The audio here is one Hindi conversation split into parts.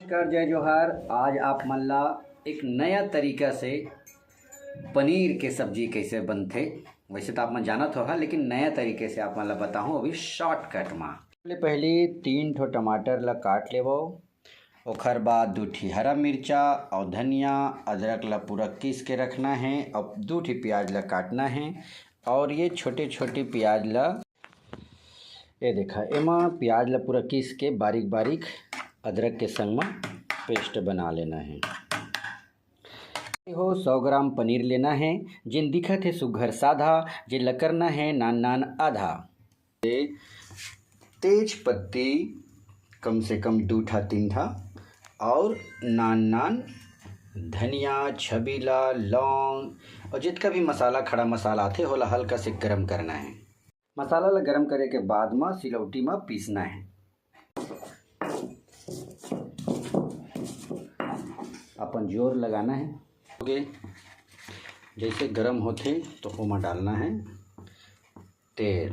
नमस्कार, जय जोहार। आज आप मन ला एक नया तरीका से पनीर के सब्जी कैसे बनथे वैसे तो आप मन जानत होगा, लेकिन नया तरीके से आप मन ला बताऊँ अभी शॉर्टकट में। पहले 3 ठो टमाटर ला काट लेवो, ओखर बाद 2 ठी हरा मिर्चा और धनिया अदरक ला पूरा पीस के रखना है। अब 2 ठी प्याज ला काटना है और ये छोटे छोटे प्याज ला ये देखा एमा प्याज ला पूरा पीस के बारीक बारीक अदरक के संग में पेस्ट बना लेना है। हो 100 ग्राम पनीर लेना है, जिन दिखत है सुघर साधा, जिन ला करना है नान नान आधा। तेज पत्ती कम से कम 2 ठा 3 ठा और नान नान धनिया छबीला लौंग और जितना भी मसाला खड़ा मसाला आते होला हल्का से गरम करना है। मसाला ला गरम करे के बाद में सिलौटी में पीसना है। अपन जोर लगाना है। ओके, जैसे गरम होते तो ओमा डालना है तेल।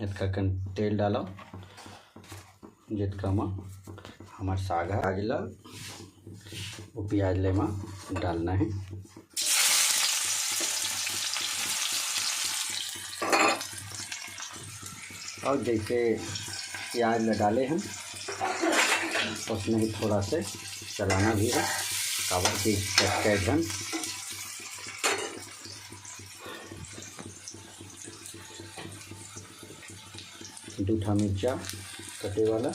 इतना कन तेल डालो जितना में हमार साग ला वो प्याज ले में डालना है। और जैसे प्याज ला डाले हैं उसमें ही थोड़ा से चलाना भी है, काबर की कैजन दूठा मिर्चा कटे वाला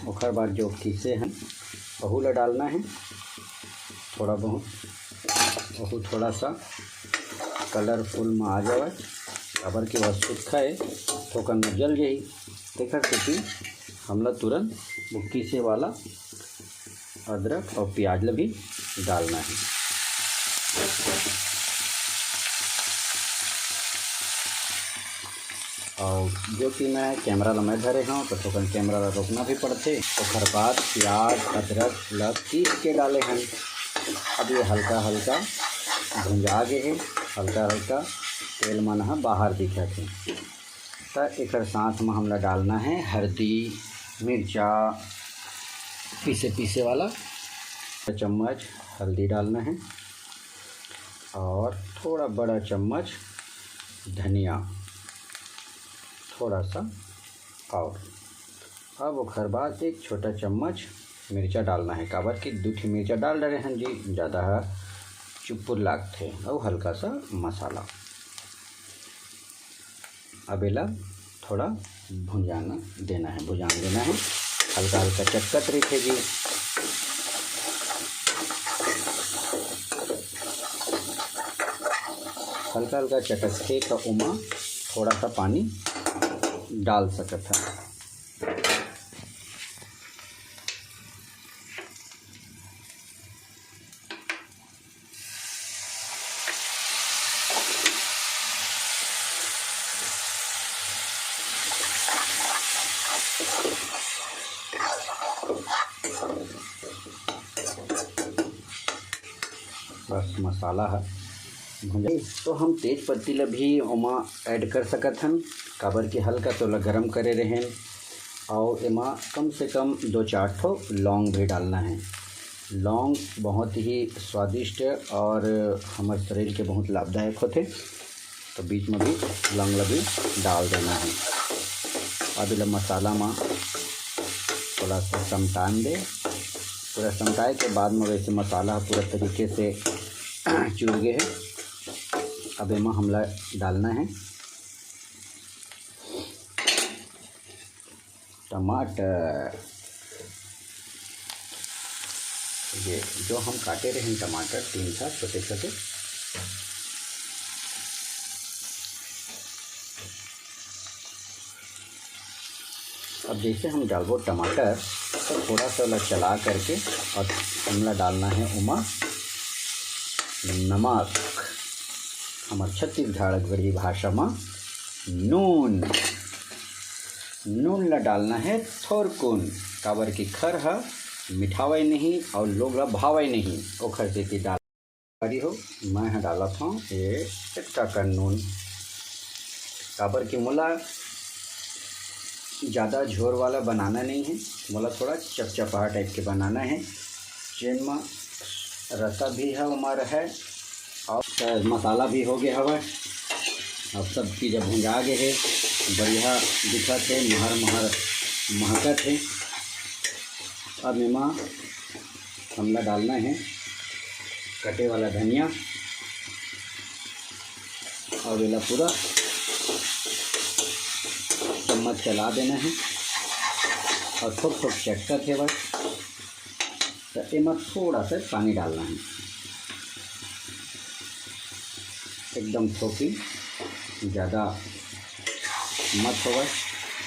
ओखर बाद जो पीसे हैं वहू ला डालना है थोड़ा बहुत, वहू थोड़ा सा कलरफुल में आ जाए, काबर की वह सूखा है तो कन में जल जाही। देखा क्योंकि हमला तुरंत वो पीसे वाला अदरक और प्याज ला भी डालना है। और जो कि मैं कैमरा ला मैं धरे हूँ तो थोकन कैमरा ला रोकना भी पड़ते। ओखर बाद प्याज अदरक ला पीस के डाले हैं। अब ये हल्का हल्का भुंजा गए है, हल्का हल्का तेल मन ह बाहर दिखत है। तो एक साथ में हमला डालना है हल्दी मिर्चा पीसे वाला, चम्मच हल्दी डालना है और थोड़ा बड़ा चम्मच धनिया थोड़ा सा, और अब ओखर बाद एक छोटा चम्मच मिर्चा डालना है। काबर की 2 ठी मिर्चा डाल रहे हैं जी, ज़्यादा चुपुर लागते। और हल्का सा मसाला। अब इला थोड़ा भुंजान देना है, हल्का हल्का चटकत रखे जी। हल्का हल्का चटकते तो उमा थोड़ा सा पानी डाल सकता है। बस मसाला है भुंजाई तो हम तेज पत्ती ला भी ओमा ऐड कर सकत हन, काबर की हल्का तो ला गरम करे रहें। और एमा कम से कम 2-4 ठो लौंग भी डालना है। लौंग बहुत ही स्वादिष्ट और हमारे शरीर के बहुत लाभदायक होते, तो बीच में भी लौंग ला भी डाल देना है। अब इला मसाला में थोड़ा सा समटान दे, पूरा समटाए के बाद में वैसे मसाला पूरा तरीके से चूर गए है। अब एमा हमला डालना है टमाटर। ये जो हम काटे रहे हैं टमाटर 3 था छोटे छोटे, अब जैसे हम डालबो टमाटर तो थोड़ा सा चला करके और हमला डालना है उमा नमक, हमार छत्तीसगढ़ी भाषा में नून। नून ला डालना है थोरकुन, काबर की खर है मिठावे नहीं और लोग भावे नहीं ओखर सेती डाल करी हो। मैं हाँ डालत हूँ ये एक्स्ट्रा कर नून, काबर की मोला ज़्यादा झोर वाला बनाना नहीं है, मोला थोड़ा चपचपा टाइप के बनाना है, जेन में रसा भी है उमर है और मसाला भी हो गया हवा। अब सब चीज़ भुंजा गए है, बढ़िया दिखत है, महर महर महकत है। अब इमा हमला डालना है कटे वाला धनिया और वेला पूरा चम्मच चला देना है और थोक थोक चटकत है बस। तो इमा थोड़ा सा पानी डालना है, एकदम थोकी, ज़्यादा मत होगा,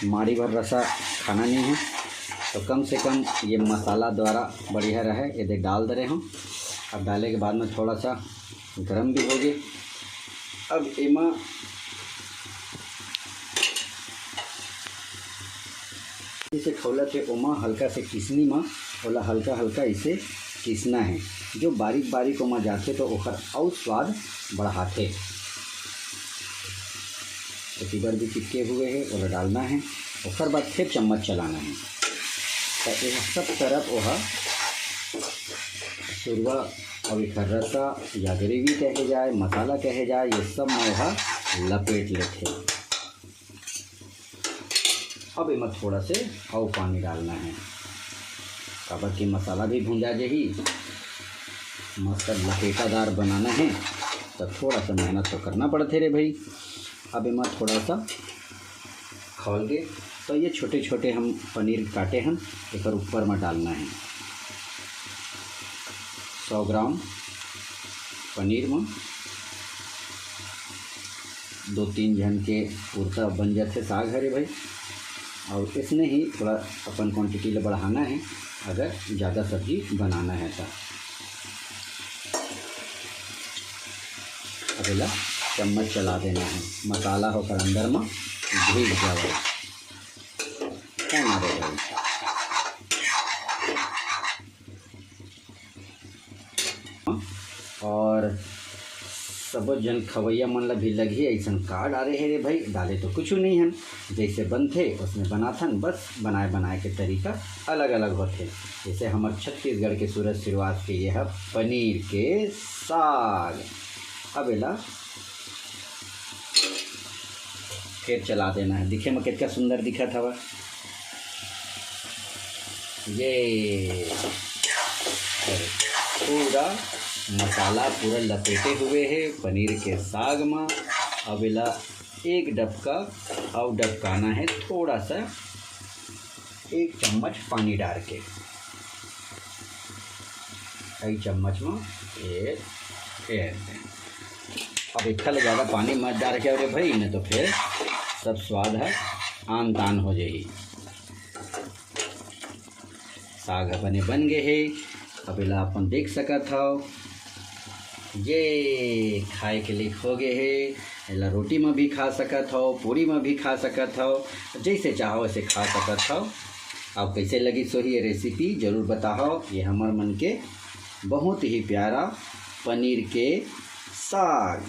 माड़ी भर रसा खाना नहीं है। तो कम से कम ये मसाला द्वारा बढ़िया रहे ये देख डाल दे रहे हूँ। अब डाले के बाद में थोड़ा सा गरम भी हो गए। अब इमा इसे खोला थे ओमा हल्का से किसनी में ओला हल्का हल्का इसे किसना है, जो बारीक बारीक ओमा जाते तो ओखर और स्वाद बढ़ाते। तो तिबर भी चिपके हुए है ओला डालना है, ओखर बाद फिर चम्मच चलाना है। तो यह सब तरफ ओहा सुरवा और रसा या ग्रेवी कहे जाए, मसाला कहे जाए, ये सब में ओहा लपेट लेते। अब इमा थोड़ा से और पानी डालना है, काबर की मसाला भी भुंजा जही, मस्त लपेटादार बनाना है तो थोड़ा सा मेहनत तो करना पड़ते रे भाई। अब इमा थोड़ा सा खोल के तो ये छोटे छोटे हम पनीर काटे हैं एक ऊपर में डालना है। 100 ग्राम पनीर में 2-3 जन के पूर्ता बन जाते साग हरे भाई। और इसमें ही थोड़ा अपन क्वांटिटी ले बढ़ाना है अगर ज़्यादा सब्जी बनाना है तो। अगला चम्मच चला देना है, मसाला होकर अंदर में भीग जाए क्या मारे भाई। और सब जन खवैया मन ला भी लगी ऐसा का डाले है रे भाई, डाले तो कुछ नहीं है, जैसे बनते उसमें बनाथन, बस बनाए बनाए के तरीका अलग अलग होते। जैसे हमारे छत्तीसगढ़ के सूरत शुरुआत के ये है पनीर के साग। अब एला फिर चला देना है, दिखे में कितना सुंदर दिखा था। ये पूरा मसाला पूरा लपेटे हुए है पनीर के साग में। अब इला एक डबका और डबकाना है, थोड़ा सा 1 चम्मच पानी डाल के, 1 चम्मच में ये फेर दें। अब इतना ज़्यादा पानी मत डाल के अरे भाई, नहीं तो फिर सब स्वाद है आन तान हो जाएगी। साग अपने बन गए है। अब इला अपन देख सकत हो, ये खाए के लिए हो गए है। इला रोटी में भी खा सकत हो, पूरी में भी खा सकत हो, जैसे चाहो वैसे खा सकत हो। आप कैसे लगी सो ये रेसिपी ज़रूर बताओ। ये हमार मन के बहुत ही प्यारा पनीर के साग।